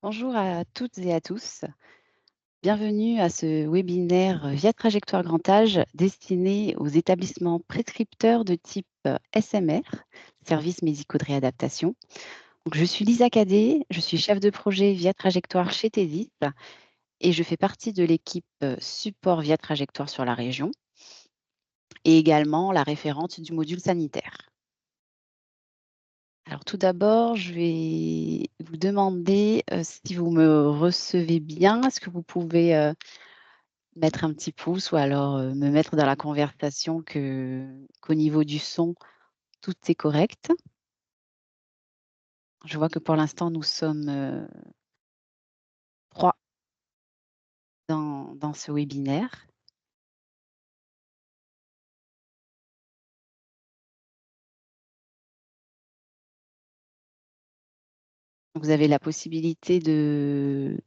Bonjour à toutes et à tous. Bienvenue à ce webinaire via Trajectoire Grand Âge destiné aux établissements prescripteurs de type SMR, Services médicaux de réadaptation. Donc, je suis Lisa Cadet, je suis chef de projet via Trajectoire chez Thésis et je fais partie de l'équipe support via Trajectoire sur la région et également la référente du module sanitaire. Alors tout d'abord, je vais vous demander si vous me recevez bien. Est-ce que vous pouvez mettre un petit pouce ou alors, me mettre dans la conversation qu'au niveau du son, tout est correct. Je vois que pour l'instant, nous sommes, 3 dans ce webinaire. Donc vous avez la possibilité de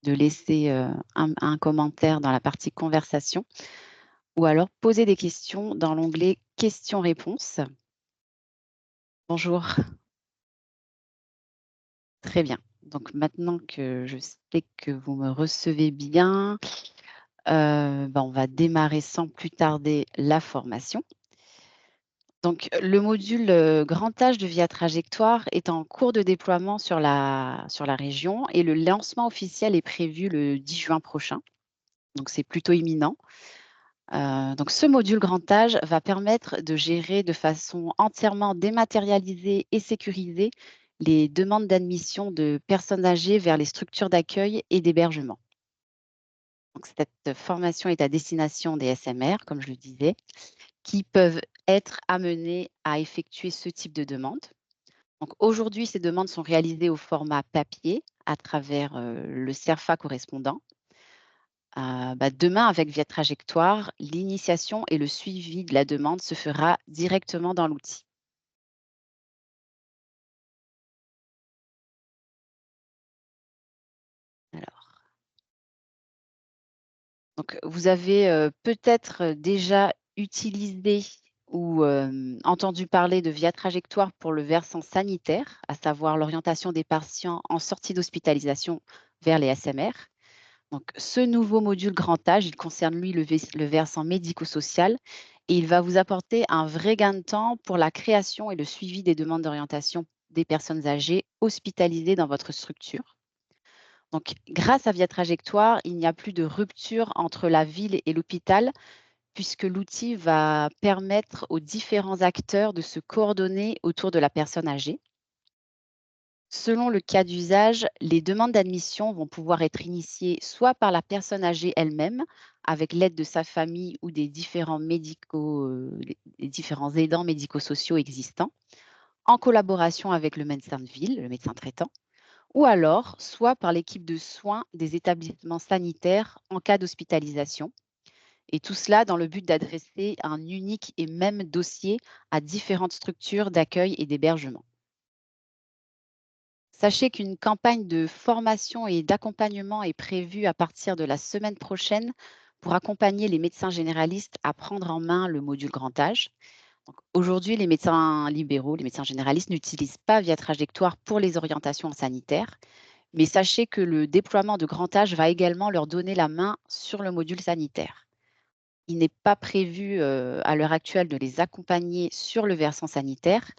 laisser, un commentaire dans la partie conversation ou alors poser des questions dans l'onglet questions-réponses. Bonjour, très bien. Donc maintenant que je sais que vous me recevez bien, on va démarrer sans plus tarder la formation. Donc, le module, grand âge de Via Trajectoire est en cours de déploiement sur la région et le lancement officiel est prévu le 10 juin prochain, donc c'est plutôt imminent. Donc ce module grand âge va permettre de gérer de façon entièrement dématérialisée et sécurisée les demandes d'admission de personnes âgées vers les structures d'accueil et d'hébergement. Donc cette formation est à destination des SMR, comme je le disais, qui peuvent être amenés à effectuer ce type de demande. Donc aujourd'hui, ces demandes sont réalisées au format papier à travers le CERFA correspondant. Demain, avec Via Trajectoire, l'initiation et le suivi de la demande se fera directement dans l'outil. Alors, donc vous avez peut-être déjà utilisé ou entendu parler de Via Trajectoire pour le versant sanitaire, à savoir l'orientation des patients en sortie d'hospitalisation vers les SMR. Donc, ce nouveau module grand âge, il concerne lui le versant médico-social et il va vous apporter un vrai gain de temps pour la création et le suivi des demandes d'orientation des personnes âgées hospitalisées dans votre structure. Donc, grâce à Via Trajectoire, il n'y a plus de rupture entre la ville et l'hôpital puisque l'outil va permettre aux différents acteurs de se coordonner autour de la personne âgée. Selon le cas d'usage, les demandes d'admission vont pouvoir être initiées soit par la personne âgée elle-même, avec l'aide de sa famille ou des différents les différents aidants médico-sociaux existants, en collaboration avec le médecin de ville, le médecin traitant, ou alors soit par l'équipe de soins des établissements sanitaires en cas d'hospitalisation. Et tout cela dans le but d'adresser un unique et même dossier à différentes structures d'accueil et d'hébergement. Sachez qu'une campagne de formation et d'accompagnement est prévue à partir de la semaine prochaine pour accompagner les médecins généralistes à prendre en main le module grand âge. Donc, aujourd'hui, les médecins libéraux, les médecins généralistes n'utilisent pas Via Trajectoire pour les orientations sanitaires, mais sachez que le déploiement de grand âge va également leur donner la main sur le module sanitaire. Il n'est pas prévu à l'heure actuelle de les accompagner sur le versant sanitaire,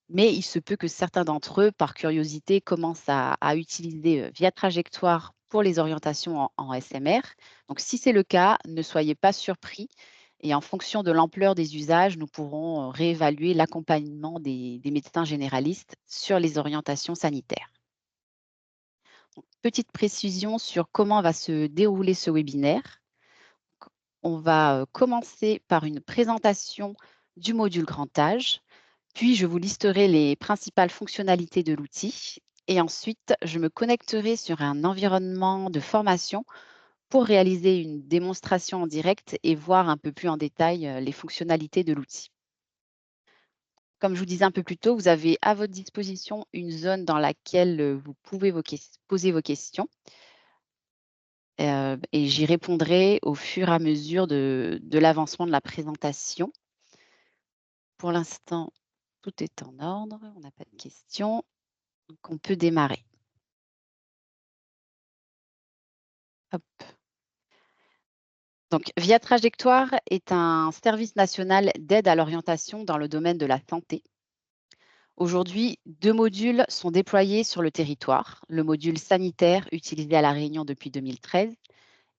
mais il se peut que certains d'entre eux, par curiosité, commencent à utiliser, Via Trajectoire pour les orientations en SMR. Donc si c'est le cas, ne soyez pas surpris et en fonction de l'ampleur des usages, nous pourrons, réévaluer l'accompagnement des médecins généralistes sur les orientations sanitaires. Petite précision sur comment va se dérouler ce webinaire. On va, commencer par une présentation du module grand âge. Puis, je vous listerai les principales fonctionnalités de l'outil et ensuite, je me connecterai sur un environnement de formation pour réaliser une démonstration en direct et voir un peu plus en détail les fonctionnalités de l'outil. Comme je vous disais un peu plus tôt, vous avez à votre disposition une zone dans laquelle vous pouvez poser vos questions et j'y répondrai au fur et à mesure de l'avancement de la présentation. Pour l'instant, tout est en ordre, on n'a pas de questions, donc on peut démarrer. Hop. Donc, Via Trajectoire est un service national d'aide à l'orientation dans le domaine de la santé. Aujourd'hui, 2 modules sont déployés sur le territoire. Le module sanitaire, utilisé à La Réunion depuis 2013,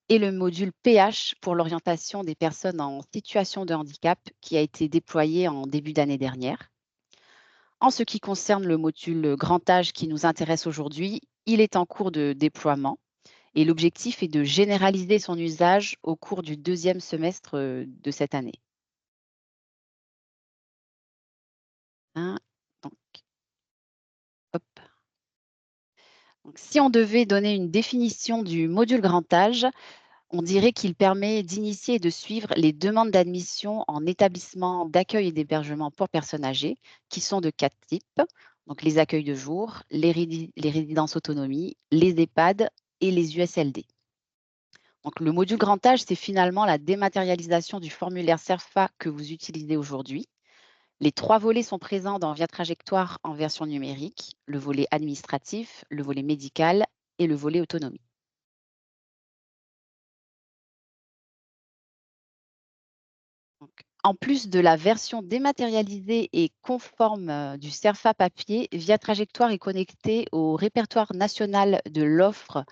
et le module PH pour l'orientation des personnes en situation de handicap, qui a été déployé en début d'année dernière. En ce qui concerne le module grand âge qui nous intéresse aujourd'hui, il est en cours de déploiement et l'objectif est de généraliser son usage au cours du 2e semestre, de cette année. Hein, donc hop. Donc si on devait donner une définition du module grand âge, on dirait qu'il permet d'initier et de suivre les demandes d'admission en établissement d'accueil et d'hébergement pour personnes âgées, qui sont de 4 types. Donc les accueils de jour, les résidences autonomie, les EHPAD et les USLD. Donc le module grand âge, c'est finalement la dématérialisation du formulaire CERFA que vous utilisez aujourd'hui. Les 3 volets sont présents dans Via Trajectoire en version numérique, le volet administratif, le volet médical et le volet autonomie. Donc, en plus de la version dématérialisée et conforme du CERFA papier, Via Trajectoire est connecté au répertoire national de l'offre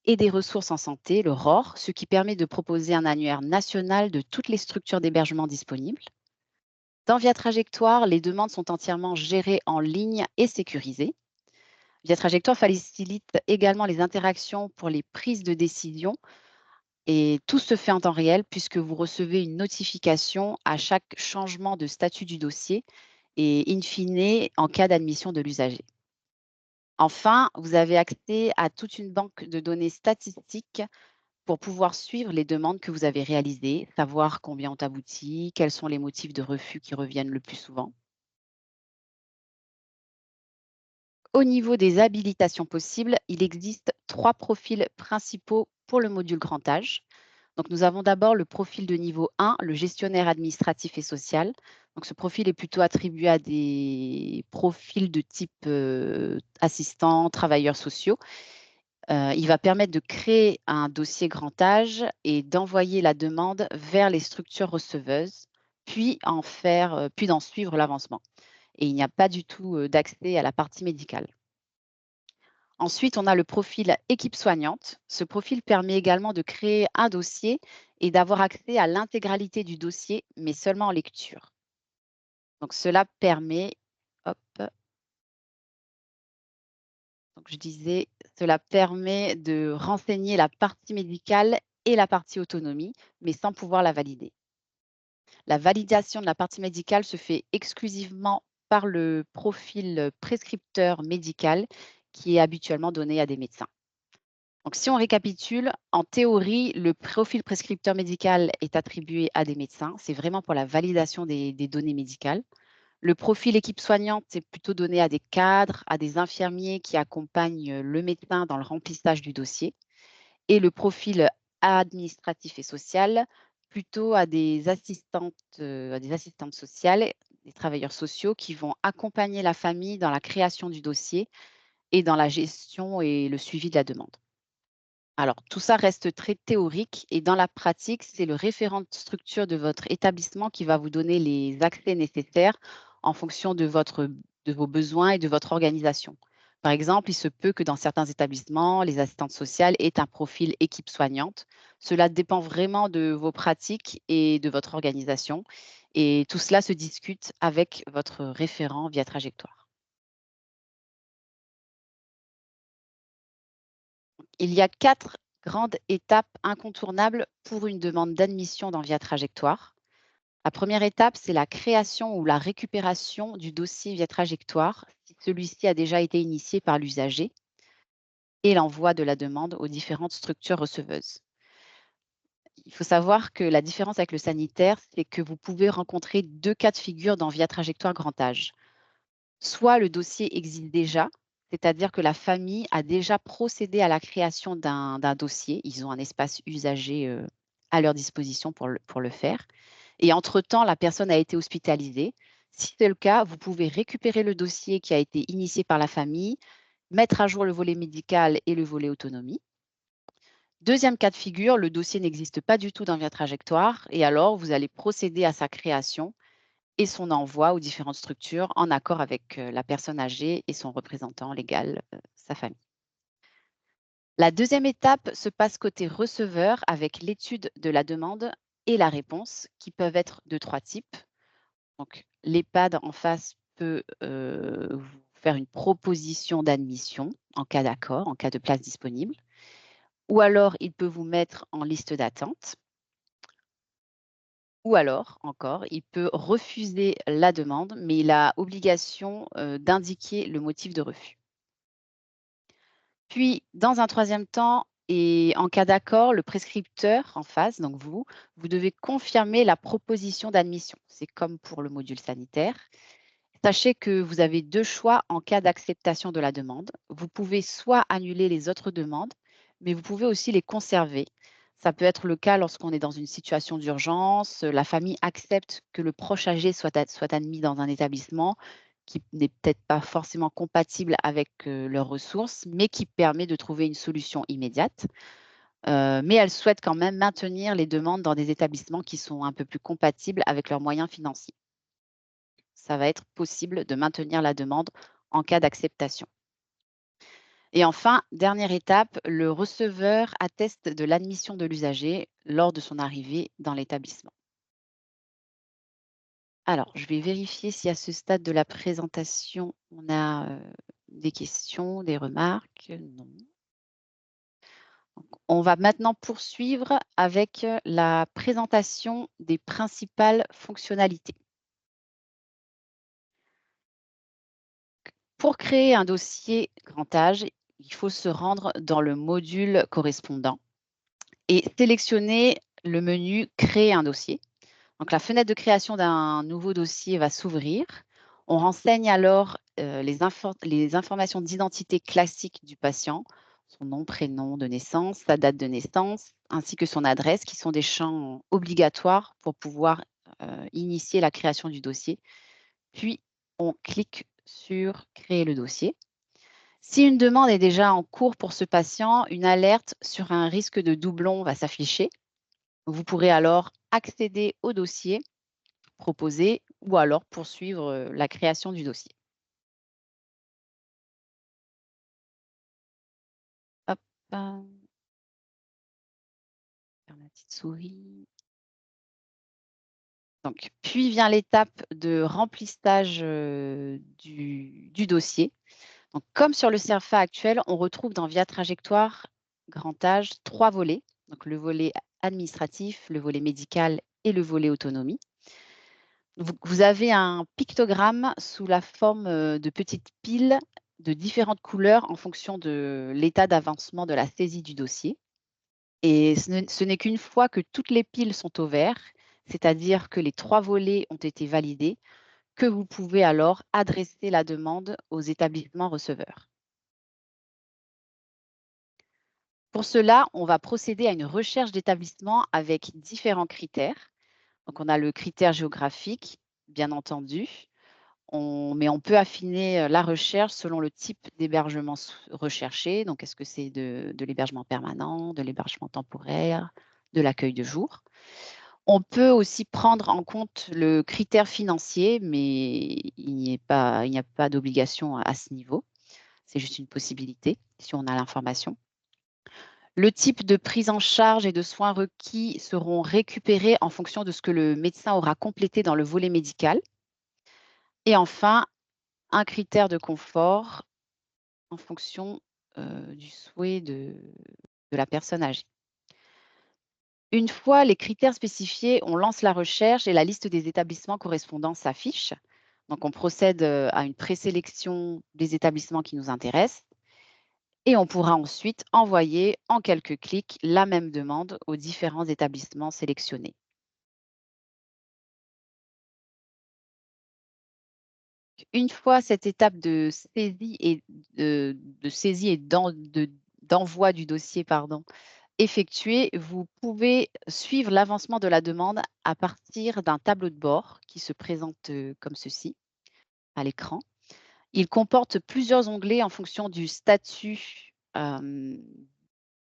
et des ressources en santé, le ROR, ce qui permet de proposer un annuaire national de toutes les structures d'hébergement disponibles. Dans Via Trajectoire, les demandes sont entièrement gérées en ligne et sécurisées. Via Trajectoire facilite également les interactions pour les prises de décision et tout se fait en temps réel puisque vous recevez une notification à chaque changement de statut du dossier et in fine en cas d'admission de l'usager. Enfin, vous avez accès à toute une banque de données statistiques pour pouvoir suivre les demandes que vous avez réalisées, savoir combien ont abouti, quels sont les motifs de refus qui reviennent le plus souvent. Au niveau des habilitations possibles, il existe 3 profils principaux pour le module grand âge. Donc, nous avons d'abord le profil de niveau 1, le gestionnaire administratif et social. Donc, ce profil est plutôt attribué à des profils de type assistant, travailleurs sociaux. Il va permettre de créer un dossier grand âge et d'envoyer la demande vers les structures receveuses, puis d'en suivre l'avancement. Et il n'y a pas du tout d'accès à la partie médicale. Ensuite, on a le profil équipe soignante. Ce profil permet également de créer un dossier et d'avoir accès à l'intégralité du dossier, mais seulement en lecture. Donc cela permet, hop, donc je disais, cela permet de renseigner la partie médicale et la partie autonomie, mais sans pouvoir la valider. La validation de la partie médicale se fait exclusivement par le profil prescripteur médical qui est habituellement donné à des médecins. Donc, si on récapitule, en théorie, le profil prescripteur médical est attribué à des médecins. C'est vraiment pour la validation des données médicales. Le profil équipe soignante est plutôt donné à des cadres, à des infirmiers qui accompagnent le médecin dans le remplissage du dossier. Et le profil administratif et social, plutôt à des assistantes sociales, des travailleurs sociaux qui vont accompagner la famille dans la création du dossier et dans la gestion et le suivi de la demande. Alors, tout ça reste très théorique et dans la pratique, c'est le référent de structure de votre établissement qui va vous donner les accès nécessaires en fonction de vos besoins et de votre organisation. Par exemple, il se peut que dans certains établissements, les assistantes sociales aient un profil équipe soignante. Cela dépend vraiment de vos pratiques et de votre organisation. Et tout cela se discute avec votre référent via trajectoire. Il y a 4 grandes étapes incontournables pour une demande d'admission dans Via Trajectoire. La première étape, c'est la création ou la récupération du dossier Via Trajectoire, si celui-ci a déjà été initié par l'usager, et l'envoi de la demande aux différentes structures receveuses. Il faut savoir que la différence avec le sanitaire, c'est que vous pouvez rencontrer 2 cas de figure dans Via Trajectoire Grand Âge. Soit le dossier existe déjà, c'est-à-dire que la famille a déjà procédé à la création d'un dossier. Ils ont un espace usager à leur disposition pour le faire. Et entre-temps, la personne a été hospitalisée. Si c'est le cas, vous pouvez récupérer le dossier qui a été initié par la famille, mettre à jour le volet médical et le volet autonomie. Deuxième cas de figure, le dossier n'existe pas du tout dans Via Trajectoire et alors vous allez procéder à sa création et son envoi aux différentes structures en accord avec la personne âgée et son représentant légal, sa famille. La deuxième étape se passe côté receveur avec l'étude de la demande et la réponse qui peuvent être de trois types. Donc, l'EHPAD en face peut vous faire une proposition d'admission en cas d'accord, en cas de place disponible, ou alors il peut vous mettre en liste d'attente, ou alors encore, il peut refuser la demande, mais il a obligation d'indiquer le motif de refus. Puis, dans un troisième temps et en cas d'accord, le prescripteur en face, donc vous devez confirmer la proposition d'admission. C'est comme pour le module sanitaire. Sachez que vous avez 2 choix en cas d'acceptation de la demande. Vous pouvez soit annuler les autres demandes, mais vous pouvez aussi les conserver. Ça peut être le cas lorsqu'on est dans une situation d'urgence, la famille accepte que le proche âgé soit admis dans un établissement qui n'est peut-être pas forcément compatible avec, leurs ressources, mais qui permet de trouver une solution immédiate. Mais elle souhaite quand même maintenir les demandes dans des établissements qui sont un peu plus compatibles avec leurs moyens financiers. Ça va être possible de maintenir la demande en cas d'acceptation. Et enfin, dernière étape, le receveur atteste de l'admission de l'usager lors de son arrivée dans l'établissement. Alors, je vais vérifier si à ce stade de la présentation, on a des questions, des remarques. Non. Donc, on va maintenant poursuivre avec la présentation des principales fonctionnalités. Pour créer un dossier grand âge, il faut se rendre dans le module correspondant et sélectionner le menu Créer un dossier. Donc, la fenêtre de création d'un nouveau dossier va s'ouvrir. On renseigne alors les informations d'identité classiques du patient, son nom, prénom de naissance, sa date de naissance, ainsi que son adresse, qui sont des champs obligatoires pour pouvoir initier la création du dossier. Puis, on clique sur Créer le dossier. Si une demande est déjà en cours pour ce patient, une alerte sur un risque de doublon va s'afficher. Vous pourrez alors accéder au dossier proposé ou alors poursuivre la création du dossier. Hop, faire la petite souris. Donc, puis vient l'étape de remplissage du dossier. Donc, comme sur le CERFA actuel, on retrouve dans Via Trajectoire Grand Âge 3 volets. Donc, le volet administratif, le volet médical et le volet autonomie. Vous avez un pictogramme sous la forme de petites piles de différentes couleurs en fonction de l'état d'avancement de la saisie du dossier. Et ce n'est qu'une fois que toutes les piles sont au vert, c'est-à-dire que les 3 volets ont été validés, que vous pouvez alors adresser la demande aux établissements receveurs. Pour cela, on va procéder à une recherche d'établissement avec différents critères. Donc, on a le critère géographique, bien entendu, mais on peut affiner la recherche selon le type d'hébergement recherché. Donc, est-ce que c'est de l'hébergement permanent, de l'hébergement temporaire, de l'accueil de jour? On peut aussi prendre en compte le critère financier, mais il n'y a pas d'obligation à ce niveau. C'est juste une possibilité si on a l'information. Le type de prise en charge et de soins requis seront récupérés en fonction de ce que le médecin aura complété dans le volet médical. Et enfin, un critère de confort en fonction du souhait de la personne âgée. Une fois les critères spécifiés, on lance la recherche et la liste des établissements correspondants s'affiche. Donc, on procède à une présélection des établissements qui nous intéressent et on pourra ensuite envoyer en quelques clics la même demande aux différents établissements sélectionnés. Une fois cette étape de d'envoi du dossier, pardon, effectuée, vous pouvez suivre l'avancement de la demande à partir d'un tableau de bord qui se présente comme ceci à l'écran. Il comporte plusieurs onglets en fonction du statut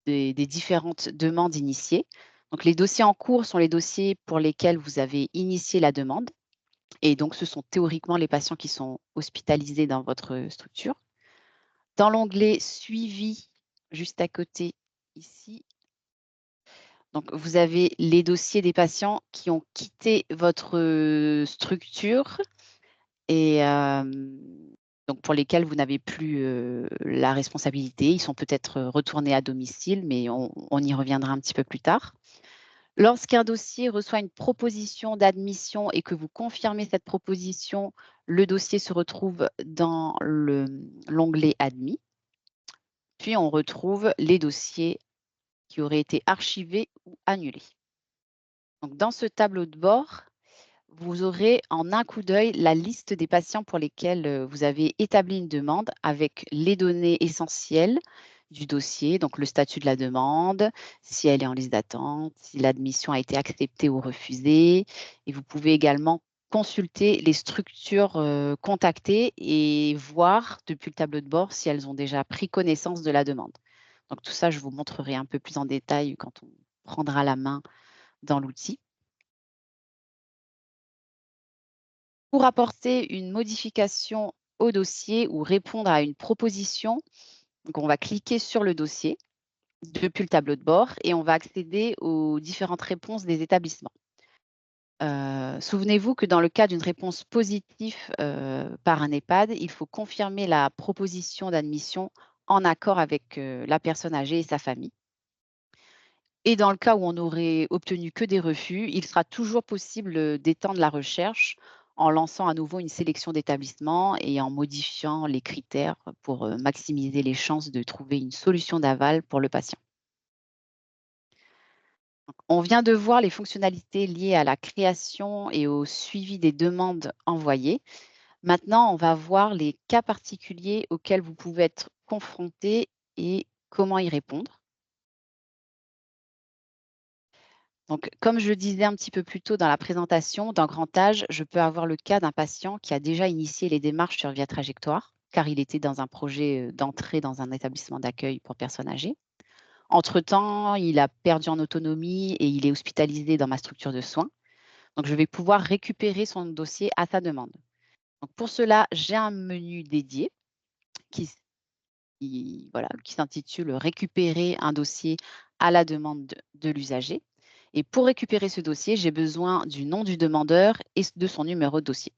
des différentes demandes initiées. Donc les dossiers en cours sont les dossiers pour lesquels vous avez initié la demande et donc ce sont théoriquement les patients qui sont hospitalisés dans votre structure. Dans l'onglet «Suivi», juste à côté ici, donc vous avez les dossiers des patients qui ont quitté votre, structure et donc pour lesquels vous n'avez plus, la responsabilité. Ils sont peut-être, retournés à domicile, mais on y reviendra un petit peu plus tard. Lorsqu'un dossier reçoit une proposition d'admission et que vous confirmez cette proposition, le dossier se retrouve dans l'onglet «Admis». Puis on retrouve les dossiers qui auraient été archivés ou annulés. Donc dans ce tableau de bord, vous aurez en un coup d'œil la liste des patients pour lesquels vous avez établi une demande avec les données essentielles du dossier, donc le statut de la demande, si elle est en liste d'attente, si l'admission a été acceptée ou refusée. Et vous pouvez également consulter les structures contactées et voir depuis le tableau de bord si elles ont déjà pris connaissance de la demande. Donc tout ça, je vous montrerai un peu plus en détail quand on prendra la main dans l'outil. Pour apporter une modification au dossier ou répondre à une proposition, donc on va cliquer sur le dossier depuis le tableau de bord et on va accéder aux différentes réponses des établissements. Souvenez-vous que dans le cas d'une réponse positive par un EHPAD, il faut confirmer la proposition d'admission en accord avec la personne âgée et sa famille. Et dans le cas où on n'aurait obtenu que des refus, il sera toujours possible, d'étendre la recherche en lançant à nouveau une sélection d'établissements et en modifiant les critères pour, maximiser les chances de trouver une solution d'aval pour le patient. On vient de voir les fonctionnalités liées à la création et au suivi des demandes envoyées. Maintenant, on va voir les cas particuliers auxquels vous pouvez être confrontés et comment y répondre. Donc, comme je le disais un petit peu plus tôt dans la présentation, dans grand âge, je peux avoir le cas d'un patient qui a déjà initié les démarches sur Via Trajectoire, car il était dans un projet d'entrée dans un établissement d'accueil pour personnes âgées. Entre-temps, il a perdu en autonomie et il est hospitalisé dans ma structure de soins. Donc, je vais pouvoir récupérer son dossier à sa demande. Donc, pour cela, j'ai un menu dédié qui, voilà, qui s'intitule «Récupérer un dossier à la demande de l'usager». Et pour récupérer ce dossier, j'ai besoin du nom du demandeur et de son numéro de dossier.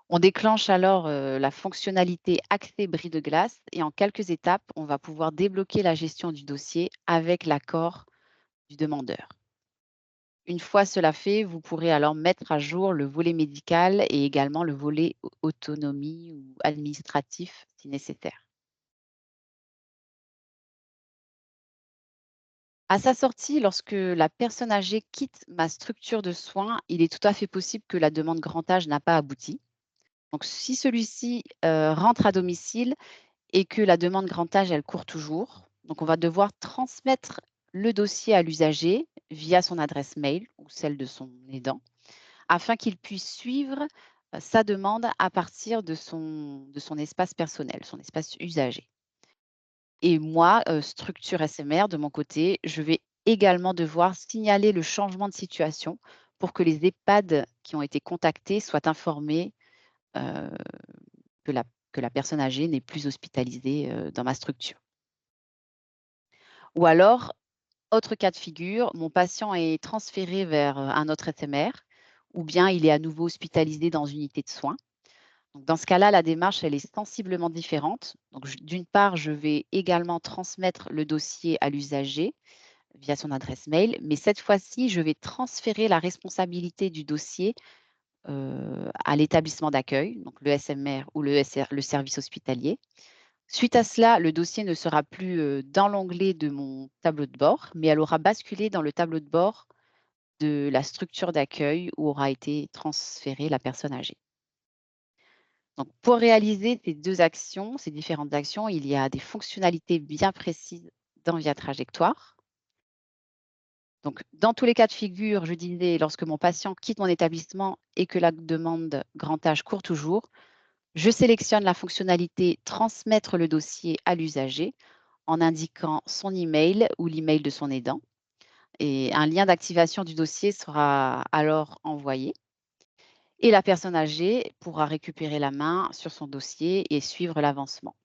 On déclenche alors la fonctionnalité Accès bris de glace et en quelques étapes, on va pouvoir débloquer la gestion du dossier avec l'accord du demandeur. Une fois cela fait, vous pourrez alors mettre à jour le volet médical et également le volet autonomie ou administratif si nécessaire. À sa sortie, lorsque la personne âgée quitte ma structure de soins, il est tout à fait possible que la demande grand âge n'a pas abouti. Donc si celui-ci, rentre à domicile et que la demande grand âge, elle court toujours, donc on va devoir transmettre le dossier à l'usager via son adresse mail ou celle de son aidant, afin qu'il puisse suivre, sa demande à partir de son espace personnel, son espace usagé. Et moi, structure SMR, de mon côté, je vais également devoir signaler le changement de situation pour que les EHPAD qui ont été contactés soient informés, heu, que la personne âgée n'est plus hospitalisée, dans ma structure. Ou alors, autre cas de figure, mon patient est transféré vers, un autre SMR ou bien il est à nouveau hospitalisé dans une unité de soins. Donc dans ce cas-là, la démarche, elle est sensiblement différente. Donc d'une part, je vais également transmettre le dossier à l'usager via son adresse mail, mais cette fois-ci, je vais transférer la responsabilité du dossier, à l'établissement d'accueil, donc le SMR ou le service hospitalier. Suite à cela, le dossier ne sera plus, dans l'onglet de mon tableau de bord, mais elle aura basculé dans le tableau de bord de la structure d'accueil où aura été transférée la personne âgée. Donc pour réaliser ces 2 actions, ces différentes actions, il y a des fonctionnalités bien précises dans Via Trajectoire. Donc dans tous les cas de figure, je disais, lorsque mon patient quitte mon établissement et que la demande grand âge court toujours, je sélectionne la fonctionnalité «Transmettre le dossier à l'usager» en indiquant son email ou l'email de son aidant et un lien d'activation du dossier sera alors envoyé et la personne âgée pourra récupérer la main sur son dossier et suivre l'avancement.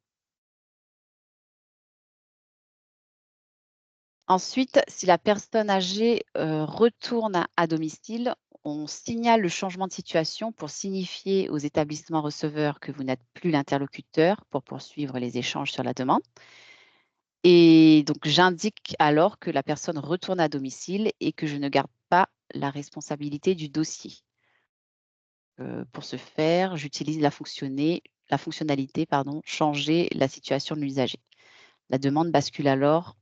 Ensuite, si la personne âgée, retourne à domicile, on signale le changement de situation pour signifier aux établissements receveurs que vous n'êtes plus l'interlocuteur pour poursuivre les échanges sur la demande et donc j'indique alors que la personne retourne à domicile et que je ne garde pas la responsabilité du dossier. Pour ce faire, j'utilise la fonctionnalité pardon, «Changer la situation de l'usager». La demande bascule alors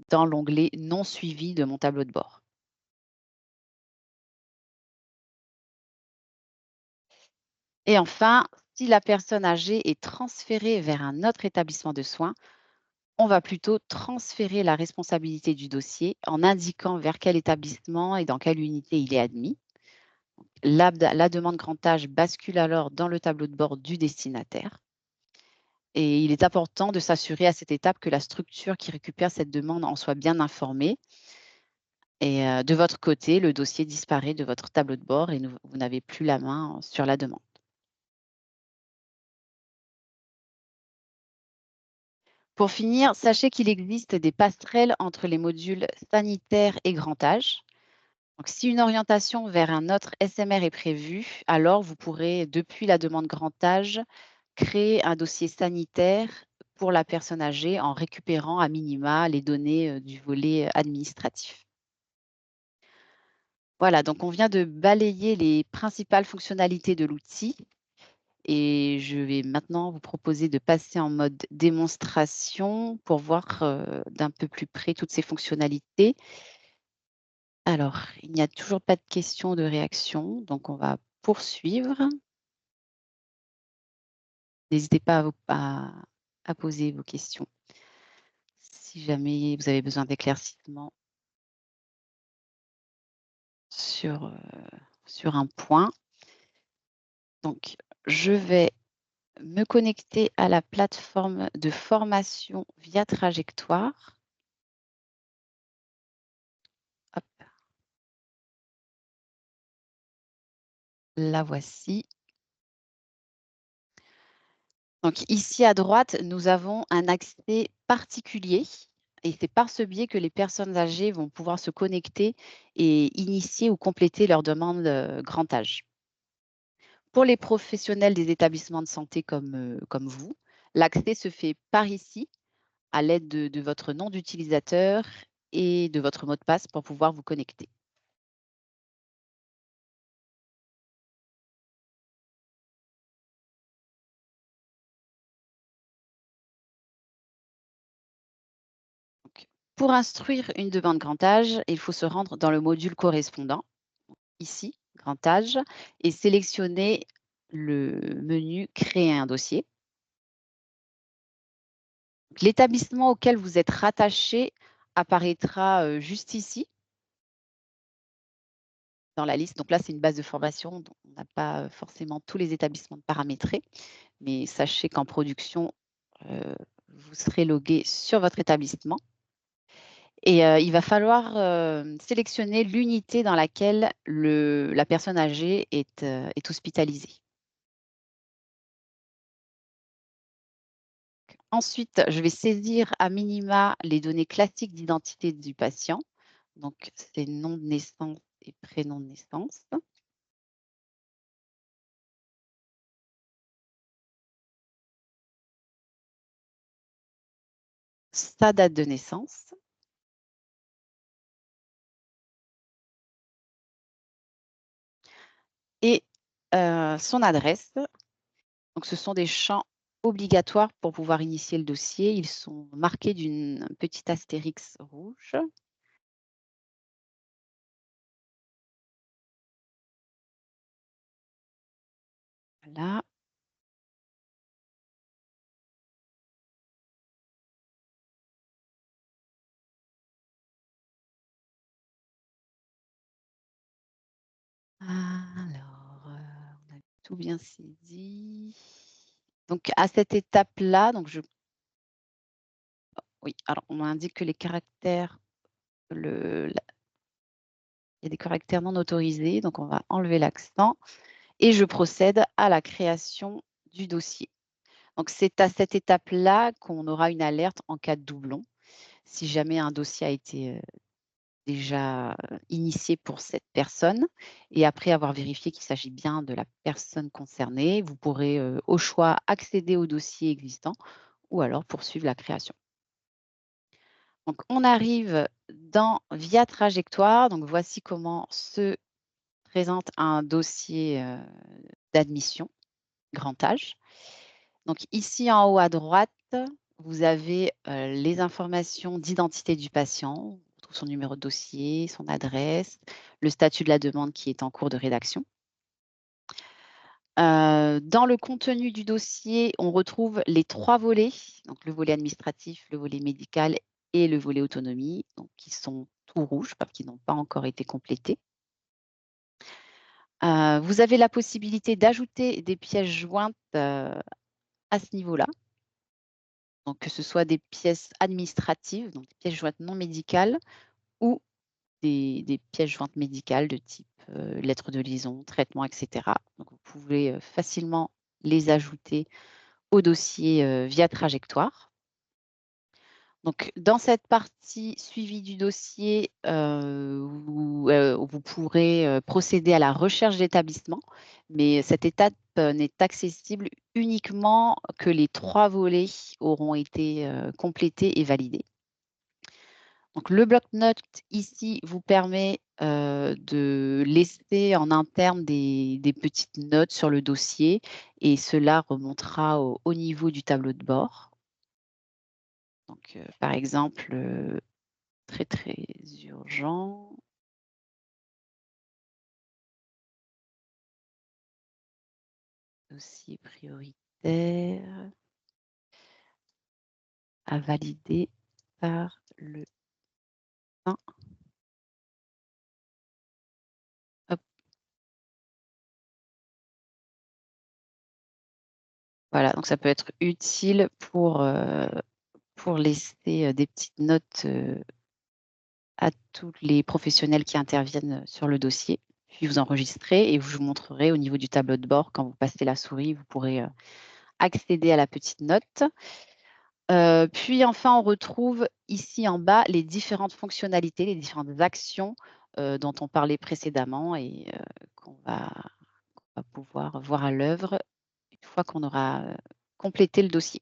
dans l'onglet «Non suivi» de mon tableau de bord. Et enfin, si la personne âgée est transférée vers un autre établissement de soins, on va plutôt transférer la responsabilité du dossier en indiquant vers quel établissement et dans quelle unité il est admis. La demande grand âge bascule alors dans le tableau de bord du destinataire. Et il est important de s'assurer à cette étape que la structure qui récupère cette demande en soit bien informée. Et de votre côté, le dossier disparaît de votre tableau de bord et vous n'avez plus la main sur la demande. Pour finir, sachez qu'il existe des passerelles entre les modules sanitaire et grand âge. Donc, si une orientation vers un autre SMR est prévue, alors vous pourrez, depuis la demande grand âge, créer un dossier sanitaire pour la personne âgée en récupérant à minima les données du volet administratif. Voilà, donc on vient de balayer les principales fonctionnalités de l'outil et je vais maintenant vous proposer de passer en mode démonstration pour voir, d'un peu plus près toutes ces fonctionnalités. Alors, il n'y a toujours pas de questions, de réactions, donc on va poursuivre. N'hésitez pas à poser vos questions si jamais vous avez besoin d'éclaircissement sur, sur un point. Donc je vais me connecter à la plateforme de formation via Trajectoire. Hop, la voici. Donc ici à droite, nous avons un accès particulier et c'est par ce biais que les personnes âgées vont pouvoir se connecter et initier ou compléter leur demande grand âge. Pour les professionnels des établissements de santé comme vous, l'accès se fait par ici à l'aide de votre nom d'utilisateur et de votre mot de passe pour pouvoir vous connecter. Donc, pour instruire une demande grand âge, il faut se rendre dans le module correspondant, ici, grand âge, et sélectionner le menu Créer un dossier. L'établissement auquel vous êtes rattaché apparaîtra juste ici, dans la liste. Donc là, c'est une base de formation, donc on n'a pas forcément tous les établissements paramétrés, mais sachez qu'en production, vous serez logué sur votre établissement. Et il va falloir, sélectionner l'unité dans laquelle la personne âgée est hospitalisée. Ensuite, je vais saisir à minima les données classiques d'identité du patient, donc c'est nom de naissance et prénom de naissance, sa date de naissance et son adresse. Donc ce sont des champs obligatoires pour pouvoir initier le dossier. Ils sont marqués d'une petite astérix rouge. Voilà. Alors, on a tout bien saisi. Donc à cette étape-là, donc Oui, alors on m'indique que les caractères, il y a des caractères non autorisés, donc on va enlever l'accent et je procède à la création du dossier. Donc c'est à cette étape-là qu'on aura une alerte en cas de doublon. Si jamais un dossier a été, déjà, initié pour cette personne et après avoir vérifié qu'il s'agit bien de la personne concernée, vous pourrez, au choix accéder au dossier existant ou alors poursuivre la création. Donc on arrive dans Via trajectoire, donc voici comment se présente un dossier, d'admission, grand âge. Donc ici en haut à droite, vous avez, les informations d'identité du patient. On retrouve son numéro de dossier, son adresse, le statut de la demande qui est en cours de rédaction. Dans le contenu du dossier, on retrouve les 3 volets, donc le volet administratif, le volet médical et le volet autonomie, donc qui sont tout rouges parce qu'ils n'ont pas encore été complétés. Vous avez la possibilité d'ajouter des pièces jointes, à ce niveau-là. Donc que ce soit des pièces administratives, donc des pièces jointes non médicales ou des pièces jointes médicales de type, lettre de liaison, traitement et cetera. Donc vous pouvez, facilement les ajouter au dossier, via trajectoire. Donc dans cette partie suivi du dossier, vous pourrez, procéder à la recherche d'établissement, mais cette étape, n'est accessible uniquement que les 3 volets auront été, complétés et validés. Donc le bloc-notes ici vous permet, de laisser en interne des petites notes sur le dossier et cela remontera au niveau du tableau de bord. Donc, par exemple, très, très urgent, dossier prioritaire à valider par le 1. Hop, voilà, donc ça peut être utile pour laisser, des petites notes, à tous les professionnels qui interviennent, sur le dossier. Puis vous enregistrez et je vous montrerai au niveau du tableau de bord, quand vous passez la souris, vous pourrez, accéder à la petite note. Puis enfin, on retrouve ici en bas les différentes fonctionnalités, les différentes actions, dont on parlait précédemment et qu'on va pouvoir voir à l'œuvre une fois qu'on aura, complété le dossier.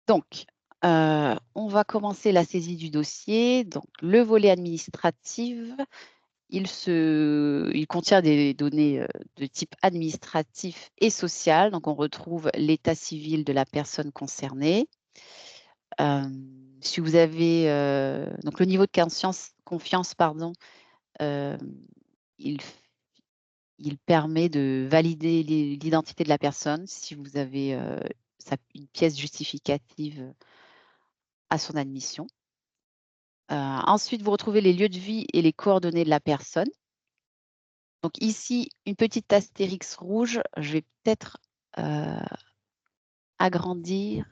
Donc, on va commencer la saisie du dossier. Donc le volet administratif, il contient des données, de type administratif et social. Donc on retrouve l'état civil de la personne concernée. Si vous avez, donc le niveau de confiance pardon, hem, il f il permet de valider l'identité de la personne si vous avez, une pièce justificative, à son admission. Ensuite, vous retrouvez les lieux de vie et les coordonnées de la personne. Donc ici, une petite astérix rouge, je vais peut-être, heu, agrandir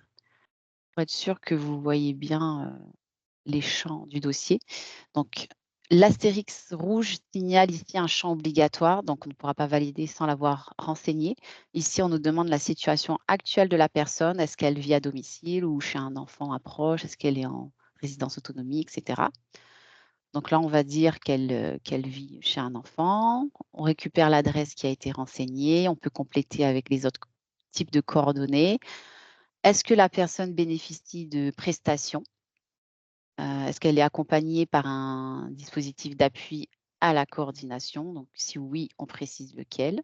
pour être sûr que vous voyez bien, les champs du dossier. Donc l'astérix rouge signale ici un champ obligatoire, donc on ne pourra pas valider sans l'avoir renseigné. Ici, on nous demande la situation actuelle de la personne. Est-ce qu'elle vit à domicile ou chez un enfant à proche? Est-ce qu'elle est en résidence autonomie et cetera? Donc là, on va dire qu'elle vit chez un enfant. On récupère l'adresse qui a été renseignée. On peut compléter avec les autres types de coordonnées. Est-ce que la personne bénéficie de prestations? Est-ce qu'elle est accompagnée par un dispositif d'appui à la coordination? Donc si oui, on précise lequel.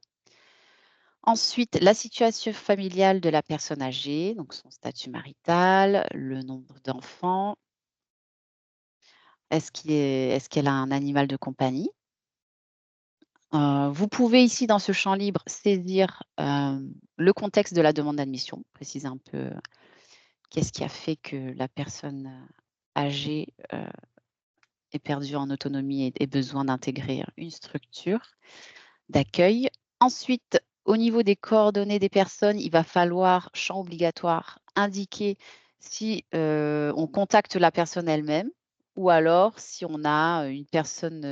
Ensuite, la situation familiale de la personne âgée, donc son statut marital, le nombre d'enfants. Est-ce qu'elle a un animal de compagnie? Vous pouvez ici, dans ce champ libre, saisir, le contexte de la demande d'admission, préciser un peu qu'est-ce qui a fait que la personne, âgée, ait perdu en autonomie et ait besoin d'intégrer une structure d'accueil. Ensuite, au niveau des coordonnées des personnes, il va falloir, champ obligatoire, indiquer Si, on contacte la personne elle-même ou alors si on a, une personne,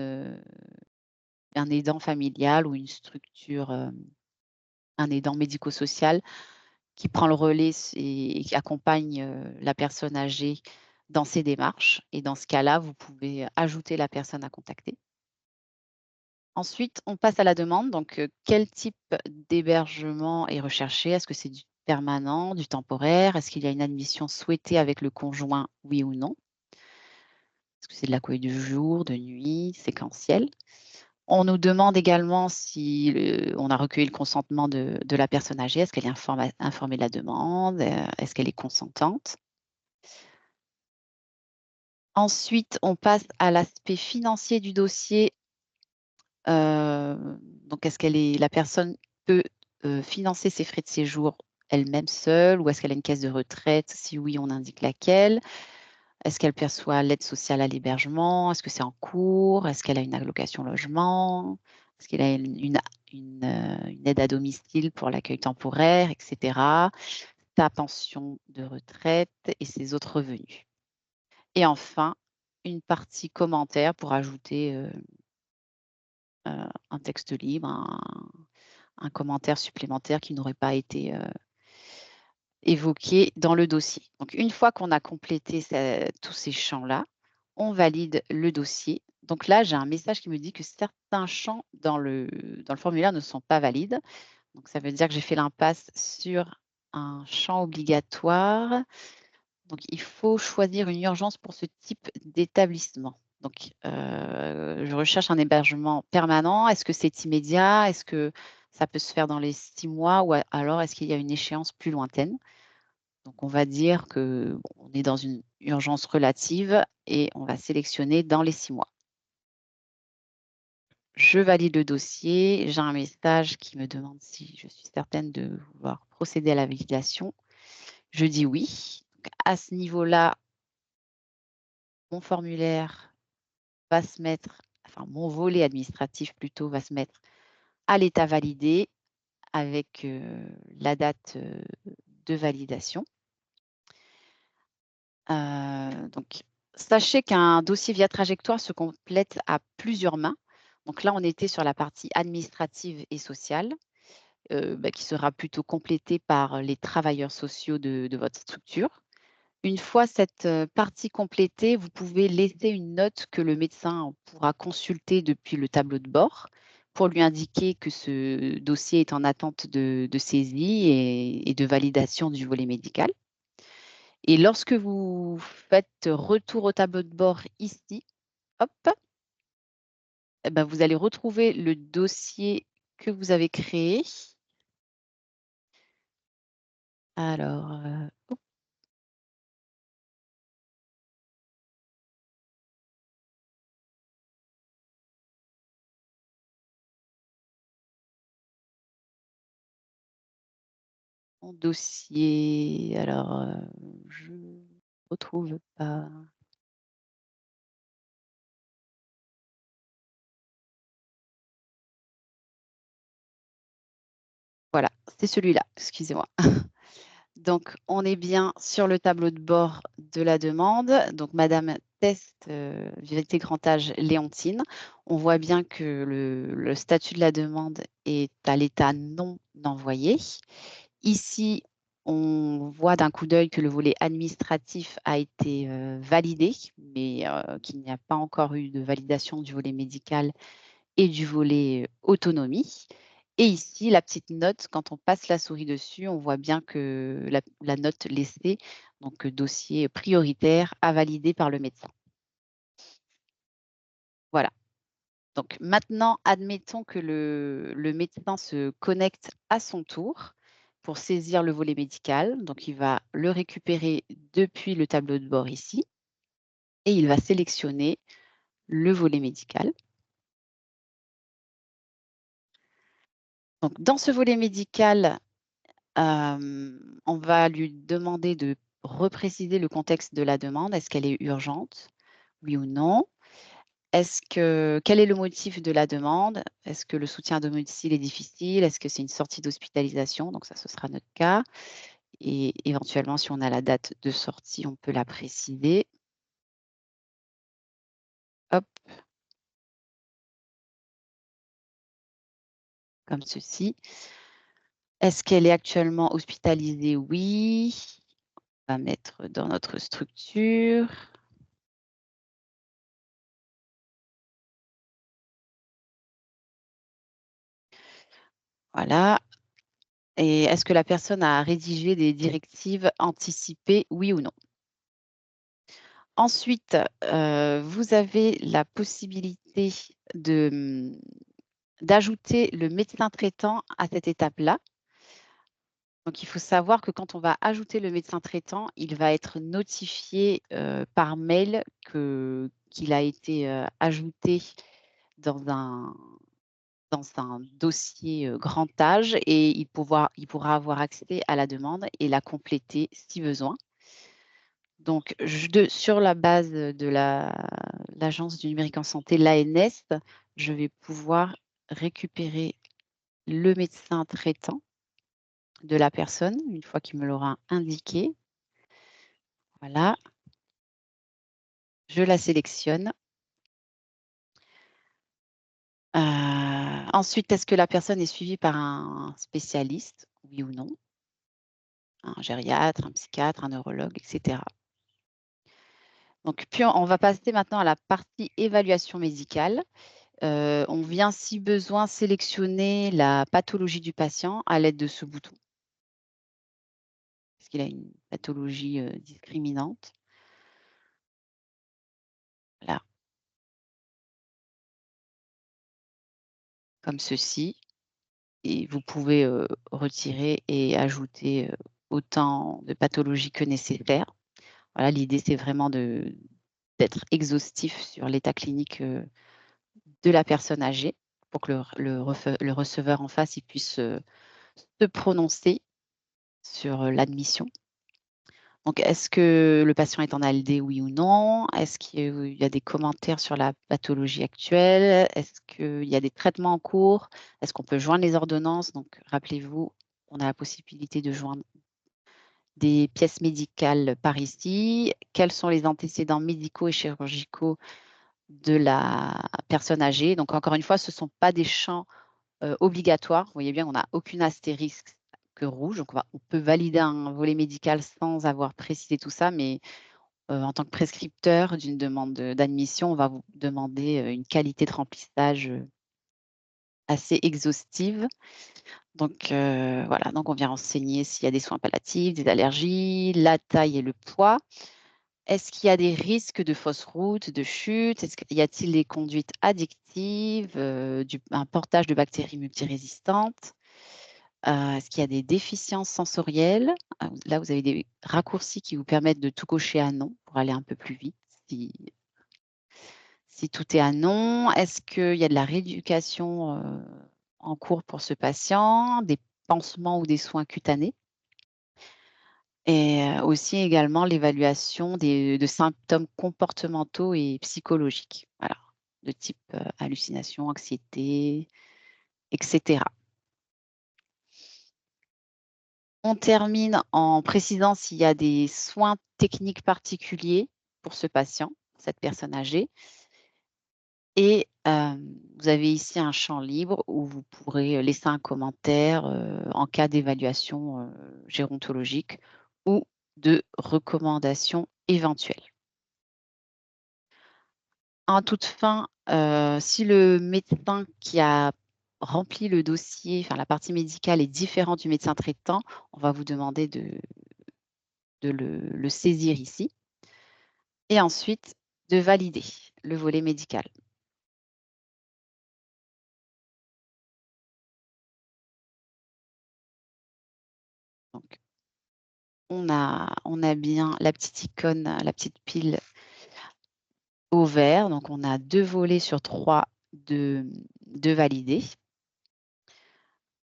un aidant familial ou une structure, un aidant médico-social qui prend le relais et qui accompagne, la personne âgée dans ses démarches et dans ce cas-là, vous pouvez ajouter la personne à contacter. Ensuite, on passe à la demande, donc quel type d'hébergement est recherché? Est-ce que c'est du permanent, du temporaire? Est-ce qu'il y a une admission souhaitée avec le conjoint, oui ou non? Est-ce que c'est de l'accueil de jour, de nuit, séquentiel? On nous demande également si on a recueilli le consentement de la personne âgée. Est-ce qu'elle est informée de la demande? Est-ce qu'elle est consentante? Ensuite, on passe à l'aspect financier du dossier. Donc est-ce qu'elle est la personne peut, financer ses frais de séjour elle-même seule ou est-ce qu'elle a une caisse de retraite? Si oui, on indique laquelle. Est-ce qu'elle perçoit l'aide sociale à l'hébergement? Est-ce que c'est en cours? Est-ce qu'elle a une allocation logement? Est-ce qu'elle a une aide à domicile pour l'accueil temporaire et cetera? Sa pension de retraite et ses autres revenus. Et enfin, une partie commentaire pour ajouter, un texte libre, un commentaire supplémentaire qui n'aurait pas été, évoqué dans le dossier. Donc une fois qu'on a complété tous ces champs-là, on valide le dossier. Donc là, j'ai un message qui me dit que certains champs dans le formulaire ne sont pas valides. Donc ça veut dire que j'ai fait l'impasse sur un champ obligatoire. Donc il faut choisir une urgence pour ce type d'établissement. Donc, je recherche un hébergement permanent. Est-ce que c'est immédiat? Est-ce que ça peut se faire dans les 6 mois ou alors est-ce qu'il y a une échéance plus lointaine? Donc on va dire que, bon, on est dans une urgence relative et on va sélectionner dans les 6 mois. Je valide le dossier, j'ai un message qui me demande si je suis certaine de vouloir procéder à la validation. Je dis oui. Donc à ce niveau-là, mon formulaire va se mettre enfin mon volet administratif plutôt va se mettre à l'état validé avec, la date, de validation. Donc sachez qu'un dossier via trajectoire se complète à plusieurs mains. Donc là, on était sur la partie administrative et sociale, qui sera plutôt complétée par les travailleurs sociaux de votre structure. Une fois cette, partie complétée, vous pouvez laisser une note que le médecin pourra consulter depuis le tableau de bord pour lui indiquer que ce dossier est en attente de saisie et de validation du volet médical. Et lorsque vous faites retour au tableau de bord ici, hop, et bah, vous allez retrouver le dossier que vous avez créé. Alors, mon dossier, alors, je retrouve pas. Voilà, c'est celui-là, excusez-moi. Donc, on est bien sur le tableau de bord de la demande. Donc, madame Test, Vérité Grand Âge Léontine. On voit bien que le statut de la demande est à l'état non envoyé. Ici, on voit d'un coup d'œil que le volet administratif a été, validé, mais, qu'il n'y a pas encore eu de validation du volet médical et du volet, autonomie. Et ici, la petite note, quand on passe la souris dessus, on voit bien que la note laissée, donc dossier prioritaire à valider par le médecin. Voilà. Donc maintenant, admettons que le médecin se connecte à son tour pour saisir le volet médical. Donc il va le récupérer depuis le tableau de bord ici et il va sélectionner le volet médical. Donc dans ce volet médical, on va lui demander de repréciser le contexte de la demande. Est-ce qu'elle est urgente? Oui ou non? Quel est le motif de la demande? Est-ce que le soutien à domicile est difficile? Est-ce que c'est une sortie d'hospitalisation? Donc ça, ce sera notre cas. et éventuellement, si on a la date de sortie, on peut la préciser. Hop, comme ceci. Est-ce qu'elle est actuellement hospitalisée? Oui. On va mettre dans notre structure. Voilà. Et est-ce que la personne a rédigé des directives anticipées? Oui ou non? Ensuite, vous avez la possibilité de, d'ajouter le médecin traitant à cette étape-là. Donc il faut savoir que quand on va ajouter le médecin traitant, il va être notifié, par mail qu'il a été, ajouté dans un dossier, grand âge, et il pourra avoir accès à la demande et la compléter si besoin. Donc sur la base de l'Agence du numérique en santé, l'ANS, je vais pouvoir récupérer le médecin traitant de la personne, une fois qu'il me l'aura indiqué. Voilà, je la sélectionne. Ensuite, est-ce que la personne est suivie par un spécialiste? Oui ou non? Un gériatre, un psychiatre, un neurologue, et cetera. Donc puis on va passer maintenant à la partie évaluation médicale. On vient, si besoin, sélectionner la pathologie du patient à l'aide de ce bouton. Est-ce qu'il a une pathologie, discriminante? Voilà, comme ceci, et vous pouvez, retirer et ajouter, autant de pathologies que nécessaire. Voilà, l'idée, c'est vraiment d'être exhaustif sur l'état clinique, de la personne âgée, pour que le receveur en face, il puisse, se prononcer sur, l'admission. Donc est-ce que le patient est en ALD, oui ou non? Est-ce qu'il y a des commentaires sur la pathologie actuelle? Est-ce qu'il y a des traitements en cours? Est-ce qu'on peut joindre les ordonnances? Donc rappelez-vous, on a la possibilité de joindre des pièces médicales par ici. Quels sont les antécédents médicaux et chirurgicaux de la personne âgée? Donc encore une fois, ce ne sont pas des champs, obligatoires. Vous voyez bien, on n'a aucune astérisque que rouge, donc on peut valider un volet médical sans avoir précisé tout ça, mais en tant que prescripteur d'une demande d'admission, on va vous demander, une qualité de remplissage, assez exhaustive. Donc voilà, donc on vient renseigner s'il y a des soins palliatifs, des allergies, la taille et le poids. Est-ce qu'il y a des risques de fausses routes, de chute? Y a-t-il des conduites addictives, un portage de bactéries multirésistantes? Est-ce qu'il y a des déficiences sensorielles? Là, vous avez des raccourcis qui vous permettent de tout cocher à non pour aller un peu plus vite si tout est à non. Est-ce qu'il y a de la rééducation, en cours pour ce patient, des pansements ou des soins cutanés? Et aussi également l'évaluation de symptômes comportementaux et psychologiques, voilà, de type, hallucination, anxiété, et cetera. On termine en précisant s'il y a des soins techniques particuliers pour ce patient, cette personne âgée, et vous avez ici un champ libre où vous pourrez laisser un commentaire, en cas d'évaluation, gérontologique ou de recommandations éventuelles. En toute fin, si le médecin qui a rempli le dossier, enfin la partie médicale est différent du médecin traitant, on va vous demander de le saisir ici, et ensuite de valider le volet médical. Donc on a bien la petite icône, la petite pile au vert, donc on a 2 volets sur 3 de valider.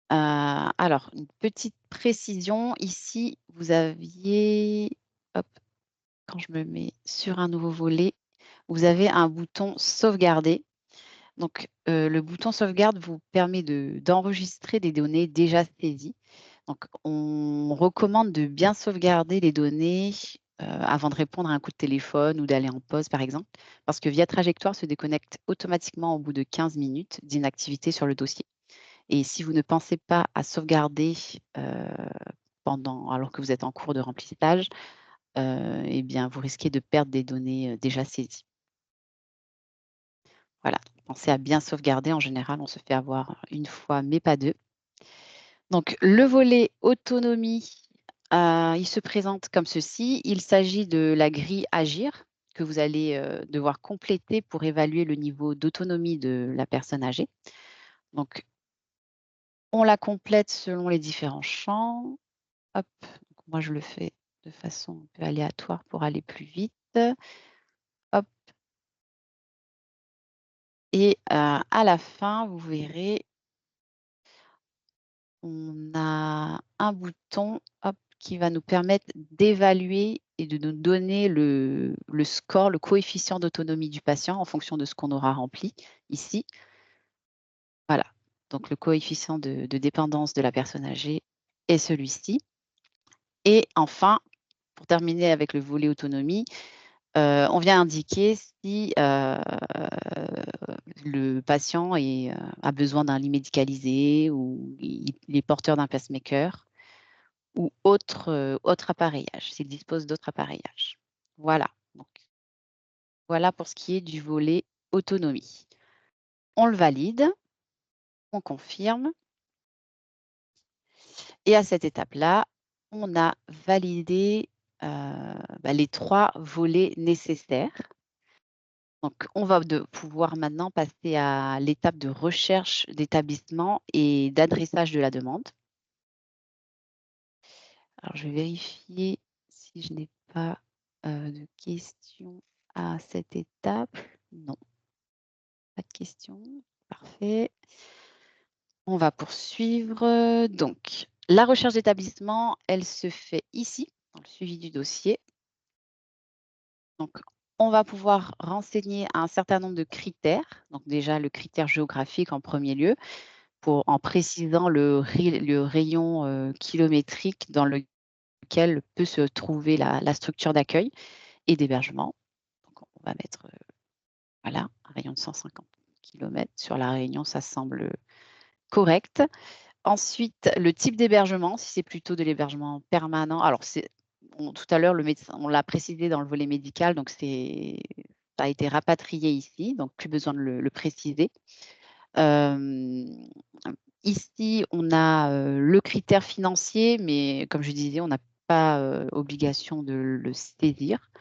Alors une petite précision, ici vous aviez, hop, quand je me mets sur un nouveau volet, vous avez un bouton sauvegarder. Donc le bouton sauvegarde vous permet d'enregistrer des données déjà saisies. Donc, on recommande de bien sauvegarder les données avant de répondre à un coup de téléphone ou d'aller en pause, par exemple, parce que Via Trajectoire se déconnecte automatiquement au bout de 15 minutes d'inactivité sur le dossier. Et si vous ne pensez pas à sauvegarder alors que vous êtes en cours de remplissage, eh bien, vous risquez de perdre des données déjà saisies. Voilà, pensez à bien sauvegarder. En général, on se fait avoir une fois, mais pas deux. Donc, le volet autonomie, il se présente comme ceci. Il s'agit de la grille Agir que vous allez devoir compléter pour évaluer le niveau d'autonomie de la personne âgée. Donc, on la complète selon les différents champs. Hop, donc moi je le fais de façon un peu aléatoire pour aller plus vite. Hop, et à la fin, vous verrez, on a un bouton, hop, qui va nous permettre d'évaluer et de nous donner le score, le coefficient d'autonomie du patient en fonction de ce qu'on aura rempli ici. Voilà, donc le coefficient de dépendance de la personne âgée est celui-ci. Et enfin, pour terminer avec le volet autonomie, on vient indiquer si le patient a besoin d'un lit médicalisé ou il est porteur d'un pacemaker ou autre appareillage, s'il dispose d'autres appareillages. Voilà, donc voilà pour ce qui est du volet autonomie. On le valide, on confirme et à cette étape-là, on a validé, les 3 volets nécessaires. Donc, on va pouvoir maintenant passer à l'étape de recherche d'établissement et d'adressage de la demande. Alors, je vais vérifier si je n'ai pas de questions à cette étape. Non, pas de questions. Parfait. On va poursuivre. Donc, la recherche d'établissement, elle se fait ici, dans le suivi du dossier. Donc, on va pouvoir renseigner un certain nombre de critères. Donc, déjà, le critère géographique en premier lieu, en précisant le rayon kilométrique dans lequel peut se trouver la structure d'accueil et d'hébergement. Donc, on va mettre voilà, un rayon de 150 km sur La Réunion, ça semble correct. Ensuite, le type d'hébergement, si c'est plutôt de l'hébergement permanent. Alors, tout à l'heure, le médecin, on l'a précisé dans le volet médical, donc ça a été rapatrié ici, donc plus besoin de le préciser. Ici, on a le critère financier, mais comme je disais, on n'a pas obligation de le saisir.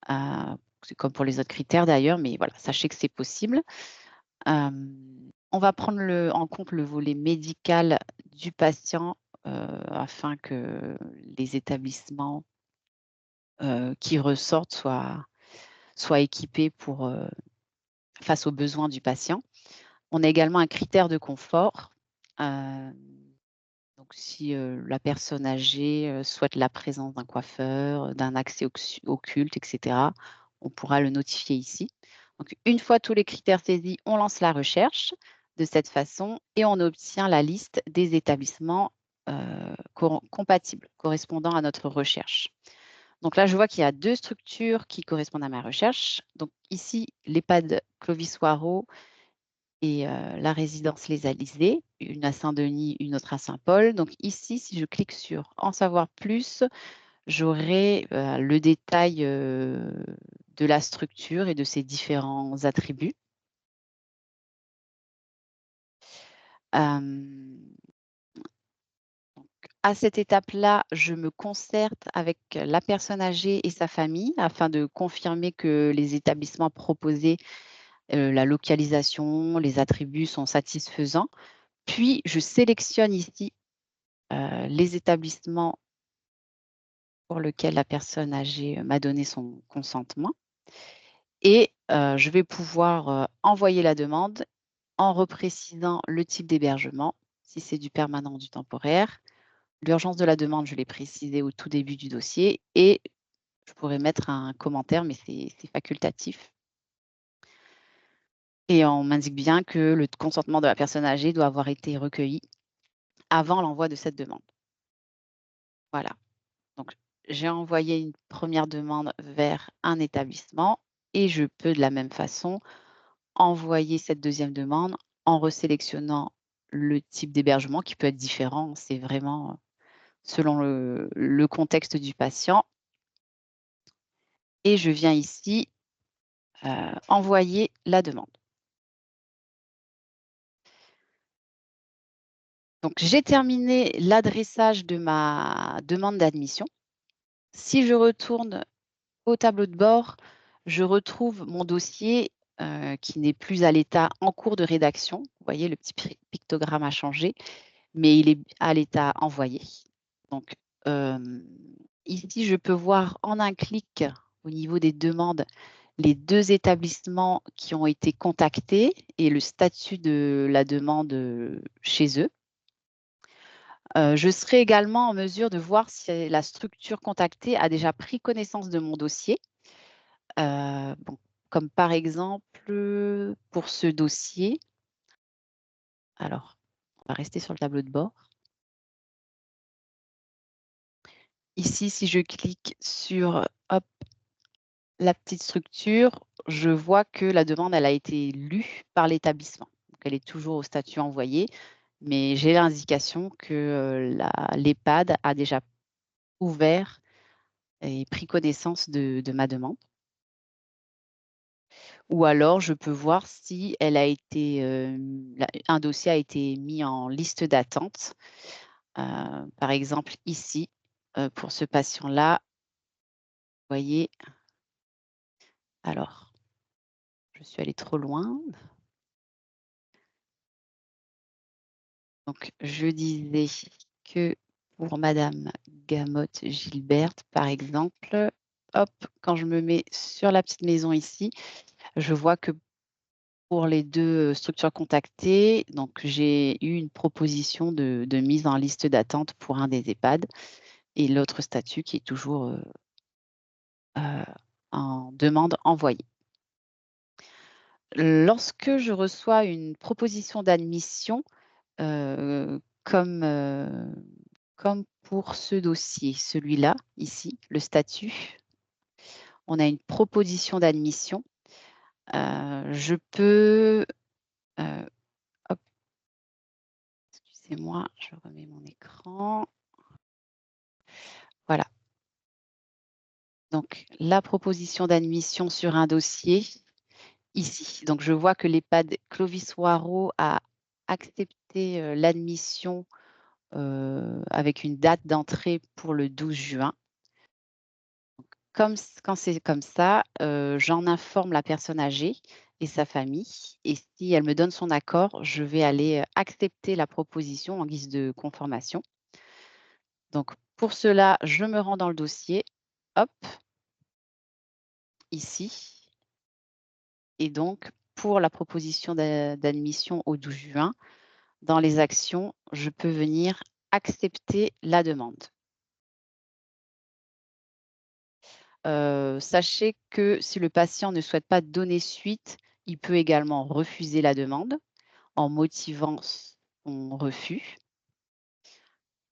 C'est comme pour les autres critères d'ailleurs, mais voilà, sachez que c'est possible. On va prendre en compte le volet médical du patient afin que les établissements qui ressortent soient équipés face aux besoins du patient. On a également un critère de confort. Euh, donc, si la personne âgée souhaite la présence d'un coiffeur, d'un accès occulte, etc., on pourra le notifier ici. Donc, une fois tous les critères saisis, on lance la recherche de cette façon et on obtient la liste des établissements compatibles, correspondant à notre recherche. Donc là, je vois qu'il y a 2 structures qui correspondent à ma recherche. Donc ici, l'EHPAD Clovis Waro et la résidence Les Alizés, une à Saint-Denis, une autre à Saint-Paul. Donc ici, si je clique sur En savoir plus, j'aurai le détail de la structure et de ses différents attributs. À cette étape-là, je me concerte avec la personne âgée et sa famille afin de confirmer que les établissements proposés, la localisation, les attributs sont satisfaisants. Puis, je sélectionne ici les établissements pour lesquels la personne âgée m'a donné son consentement et je vais pouvoir envoyer la demande en reprécisant le type d'hébergement, si c'est du permanent ou du temporaire. L'urgence de la demande, je l'ai précisé au tout début du dossier et je pourrais mettre un commentaire, mais c'est facultatif. Et on m'indique bien que le consentement de la personne âgée doit avoir été recueilli avant l'envoi de cette demande. Voilà. Donc j'ai envoyé une première demande vers un établissement et je peux de la même façon envoyer cette deuxième demande en resélectionnant le type d'hébergement qui peut être différent. C'est vraiment, selon le contexte du patient et je viens ici, envoyer la demande. Donc j'ai terminé l'adressage de ma demande d'admission. Si je retourne au tableau de bord, je retrouve mon dossier, qui n'est plus à l'état en cours de rédaction. Vous voyez, le petit pictogramme a changé, mais il est à l'état envoyé. Donc, ici, je peux voir en un clic, au niveau des demandes, les 2 établissements qui ont été contactés et le statut de la demande, chez eux. Je serai également en mesure de voir si la structure contactée a déjà pris connaissance de mon dossier. Bon, comme par exemple, pour ce dossier, alors on va rester sur le tableau de bord. Ici, si je clique sur, hop, la petite structure, je vois que la demande, elle a été lue par l'établissement. Donc elle est toujours au statut envoyé, mais j'ai l'indication que, l'EHPAD a déjà ouvert et pris connaissance de ma demande. Ou alors je peux voir si elle a été, un dossier a été mis en liste d'attente. Par exemple ici, pour ce patient-là, vous voyez, alors je suis allée trop loin. Donc je disais que pour madame Gamotte Gilberte, par exemple, hop, quand je me mets sur la petite maison ici, je vois que pour les 2 structures contactées, donc j'ai eu une proposition de mise en liste d'attente pour un des EHPAD et l'autre statut qui est toujours, en demande envoyée. Lorsque je reçois une proposition d'admission, comme pour ce dossier, celui-là, ici, le statut, on a une proposition d'admission. Je peux, heu, hop, excusez-moi, je remets mon écran. Voilà, donc la proposition d'admission sur un dossier, ici. Donc je vois que l'EHPAD Clovis Waro a accepté, l'admission, avec une date d'entrée pour le 12 juin. Quand c'est comme ça, j'en informe la personne âgée et sa famille et si elle me donne son accord, je vais aller, accepter la proposition en guise de conformation. Donc pour cela, je me rends dans le dossier, hop, ici et donc pour la proposition d'admission au 12 juin, dans les actions, je peux venir accepter la demande. Sachez que si le patient ne souhaite pas donner suite, il peut également refuser la demande en motivant son refus.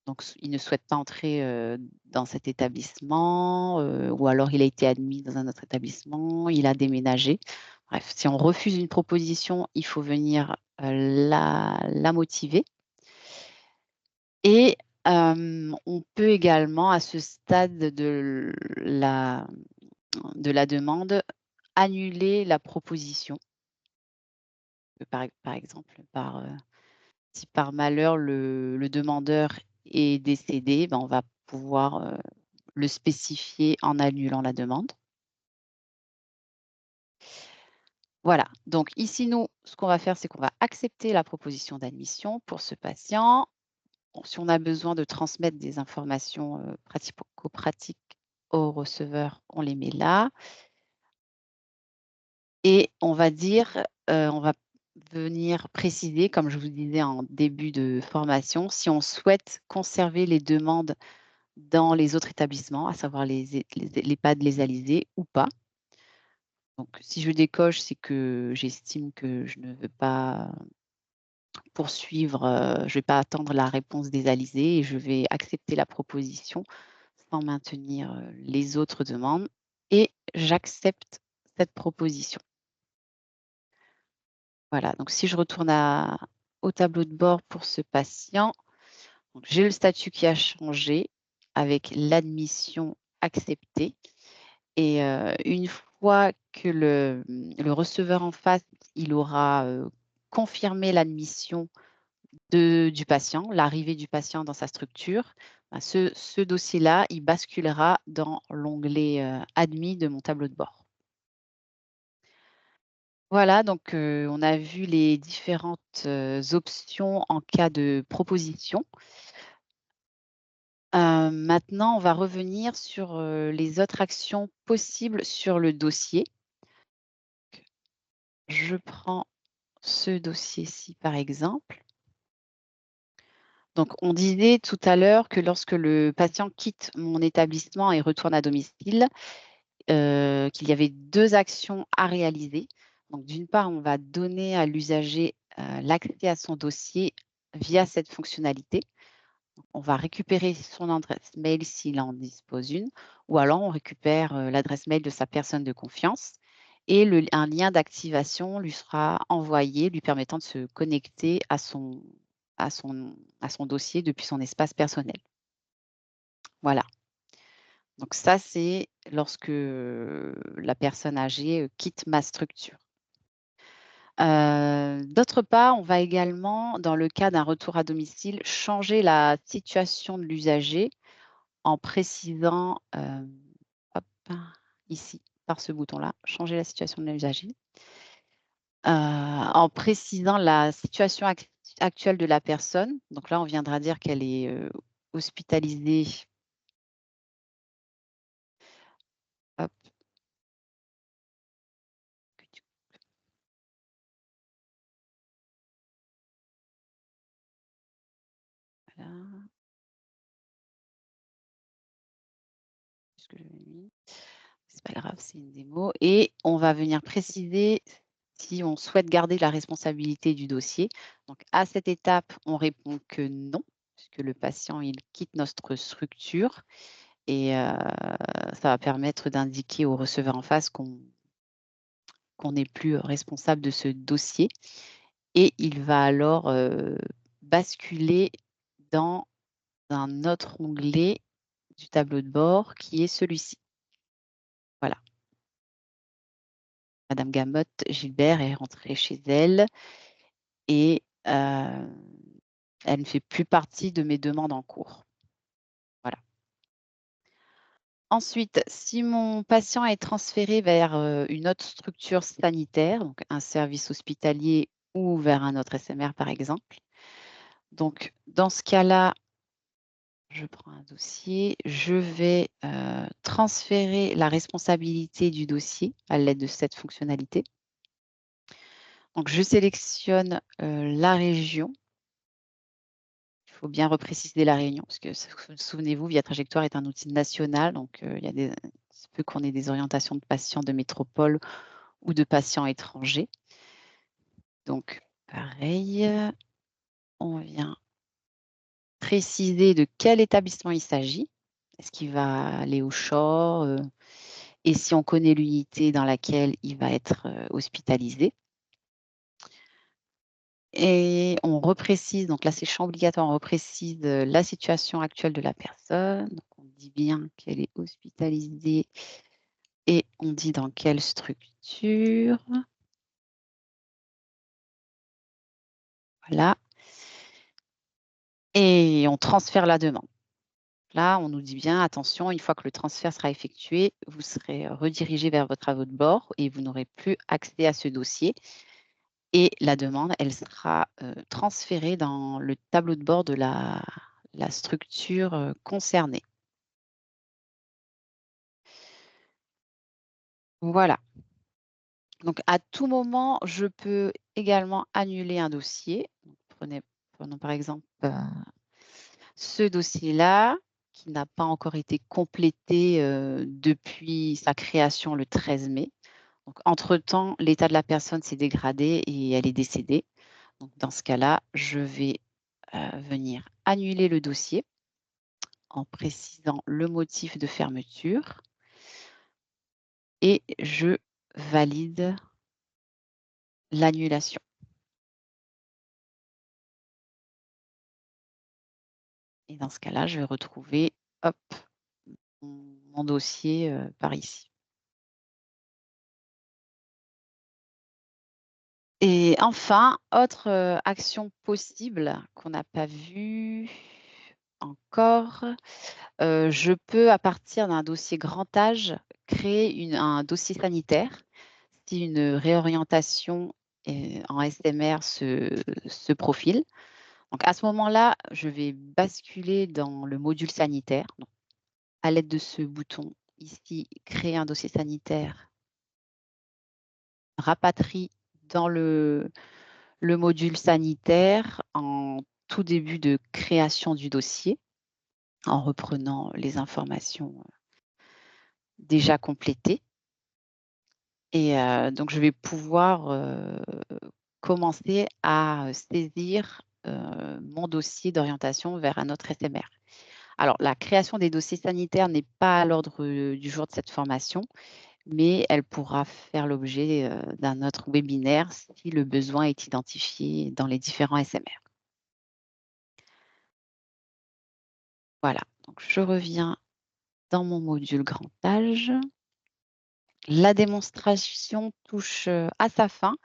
Donc il ne souhaite pas entrer, dans cet établissement, ou alors il a été admis dans un autre établissement, il a déménagé. Bref, si on refuse une proposition, il faut venir, la motiver et on peut également à ce stade de la demande, annuler la proposition. Par exemple, si par malheur le demandeur est décédé, ben, on va pouvoir, le spécifier en annulant la demande. Voilà, donc ici, nous, ce qu'on va faire, c'est qu'on va accepter la proposition d'admission pour ce patient. Bon, si on a besoin de transmettre des informations, pratico-pratiques au receveur, on les met là et on va venir préciser, comme je vous disais en début de formation, si on souhaite conserver les demandes dans les autres établissements, à savoir l'EHPAD Les Alizés ou pas. Donc si je décoche, c'est que j'estime que je ne veux pas poursuivre, je vais pas attendre la réponse des alizés et je vais accepter la proposition sans maintenir, les autres demandes et j'accepte cette proposition. Voilà, donc si je retourne au tableau de bord pour ce patient, donc j'ai le statut qui a changé avec l'admission acceptée et une fois que le receveur en face, il aura, confirmé l'admission du patient, l'arrivée du patient dans sa structure, bah, ce dossier-là, il basculera dans l'onglet, admis de mon tableau de bord. Voilà, donc on a vu les différentes, options en cas de proposition. Maintenant, on va revenir sur, les autres actions possibles sur le dossier. Je prends ce dossier-ci, par exemple. Donc, on disait tout à l'heure que lorsque le patient quitte mon établissement et retourne à domicile, qu'il y avait 2 actions à réaliser. Donc d'une part, on va donner à l'usager, l'accès à son dossier via cette fonctionnalité. On va récupérer son adresse mail s'il en dispose une ou alors on récupère, l'adresse mail de sa personne de confiance et un lien d'activation lui sera envoyé, lui permettant de se connecter à son dossier depuis son espace personnel. Voilà. Donc ça, c'est lorsque, la personne âgée, quitte ma structure. D'autre part, on va également, dans le cas d'un retour à domicile, changer la situation de l'usager en précisant, hop, ici, par ce bouton-là, changer la situation de l'usager, en précisant la situation actuelle de la personne. Donc là, on viendra dire qu'elle est, hospitalisée, hop, voilà, ce que j'avais mis. C'est pas grave, c'est une démo et on va venir préciser si on souhaite garder la responsabilité du dossier. Donc à cette étape, on répond que non, puisque le patient, il quitte notre structure et ça va permettre d'indiquer au receveur en face qu'on n'est plus responsable de ce dossier et il va alors, basculer dans un autre onglet du tableau de bord qui est celui-ci. Voilà. Madame Gamotte Gilbert est rentrée chez elle et elle ne fait plus partie de mes demandes en cours. Voilà. Ensuite, si mon patient est transféré vers, une autre structure sanitaire, donc un service hospitalier ou vers un autre SMR par exemple, donc dans ce cas-là, je prends un dossier, je vais, transférer la responsabilité du dossier à l'aide de cette fonctionnalité. Donc je sélectionne, la région. Il faut bien repréciser la réunion parce que souvenez-vous, Via Trajectoire est un outil national, donc il y a il se peut qu'on ait des orientations de patients de métropole ou de patients étrangers. Donc pareil, on vient préciser de quel établissement il s'agit. Est-ce qu'il va aller au CHOR, et si on connaît l'unité dans laquelle il va être, hospitalisé. Et on reprécise, donc là c'est champ obligatoire, on reprécise, la situation actuelle de la personne. Donc on dit bien qu'elle est hospitalisée et on dit dans quelle structure. Voilà et on transfère la demande. Là, on nous dit bien: «Attention, une fois que le transfert sera effectué, vous serez redirigé vers votre tableau de bord et vous n'aurez plus accès à ce dossier» et la demande, elle sera, transférée dans le tableau de bord de la structure, concernée. Voilà. Donc à tout moment, je peux également annuler un dossier. Donc prenons par exemple, ce dossier-là qui n'a pas encore été complété, depuis sa création le 13 mai. Donc entre temps, l'état de la personne s'est dégradé et elle est décédée. Donc dans ce cas-là, je vais, venir annuler le dossier en précisant le motif de fermeture et je valide l'annulation. Et dans ce cas-là, je vais retrouver, hop, mon dossier, par ici. Et enfin, autre, action possible qu'on n'a pas vue encore, je peux à partir d'un dossier grand âge, créer un dossier sanitaire si une réorientation, en SMR se profile. Donc à ce moment-là, je vais basculer dans le module sanitaire. Donc à l'aide de ce bouton ici, créer un dossier sanitaire, rapatrie dans le module sanitaire en tout début de création du dossier, en reprenant les informations, déjà complétées et donc je vais pouvoir, commencer à saisir, mon dossier d'orientation vers un autre SMR. Alors la création des dossiers sanitaires n'est pas à l'ordre, du jour de cette formation, mais elle pourra faire l'objet, d'un autre webinaire si le besoin est identifié dans les différents SMR. Voilà, donc je reviens dans mon module grand âge. La démonstration touche, à sa fin.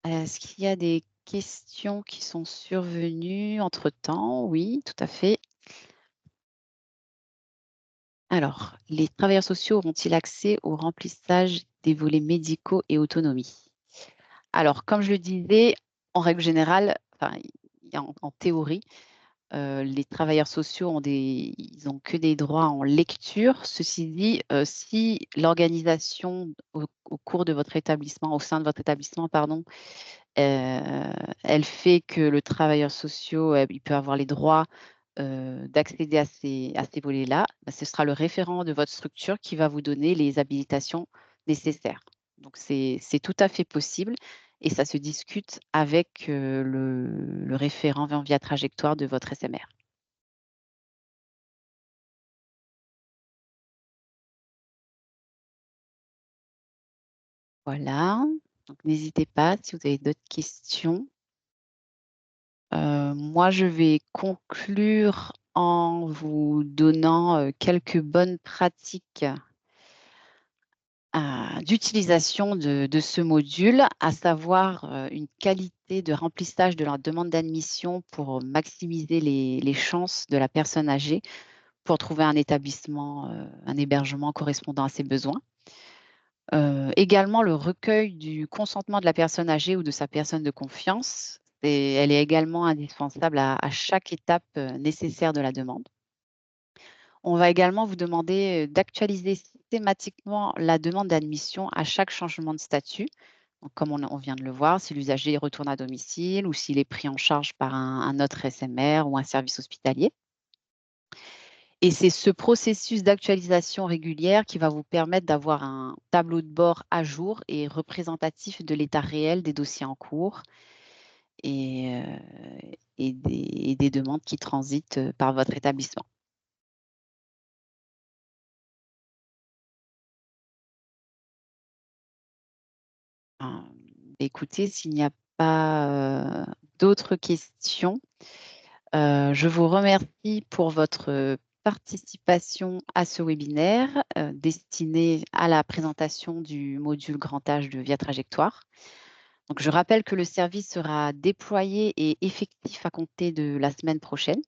Est-ce qu'il y a des questions qui sont survenues entre-temps? Oui, tout à fait. Alors, les travailleurs sociaux auront-ils accès au remplissage des volets médicaux et autonomie? Alors, comme je le disais, en règle générale, enfin, en théorie, les travailleurs sociaux ils ont que des droits en lecture. Ceci dit, si l'organisation au cours de votre établissement, au sein de votre établissement, pardon, elle fait que le travailleur social, il peut avoir les droits, d'accéder à ces volets-là, bah, ce sera le référent de votre structure qui va vous donner les habilitations nécessaires. Donc c'est tout à fait possible et ça se discute avec, le référent via trajectoire de votre SMR. Voilà, donc n'hésitez pas si vous avez d'autres questions. Moi, je vais conclure en vous donnant, quelques bonnes pratiques, d'utilisation de ce module, à savoir, une qualité de remplissage de la demande d'admission pour maximiser les chances de la personne âgée pour trouver un établissement, un hébergement correspondant à ses besoins. Également le recueil du consentement de la personne âgée ou de sa personne de confiance, elle est également indispensable à chaque étape, nécessaire de la demande. On va également vous demander, d'actualiser systématiquement la demande d'admission à chaque changement de statut. Donc comme on vient de le voir, si l'usager retourne à domicile ou s'il est pris en charge par un autre SMR ou un service hospitalier. Et c'est ce processus d'actualisation régulière qui va vous permettre d'avoir un tableau de bord à jour et représentatif de l'état réel des dossiers en cours et des demandes qui transitent, par votre établissement. Hem, Écoutez, s'il n'y a pas, d'autres questions, je vous remercie pour votre participation à ce webinaire, destiné à la présentation du module grand âge de Via Trajectoire. Donc je rappelle que le service sera déployé et effectif à compter de la semaine prochaine.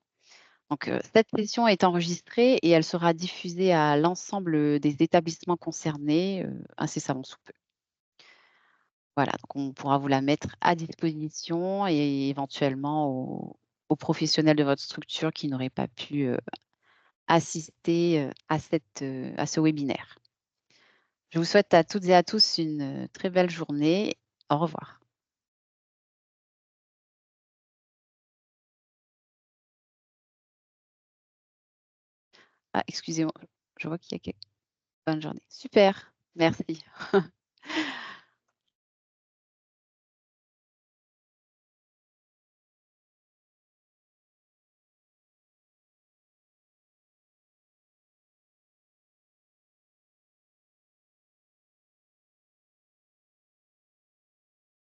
Donc, cette session est enregistrée et elle sera diffusée à l'ensemble, des établissements concernés, incessamment sous peu. Voilà, donc on pourra vous la mettre à disposition et éventuellement aux professionnels de votre structure qui n'auraient pas pu, assister, à ce webinaire. Je vous souhaite à toutes et à tous une, très belle journée. Au revoir. Ah excusez-moi, je vois qu'il y a bonne journée. Super, merci.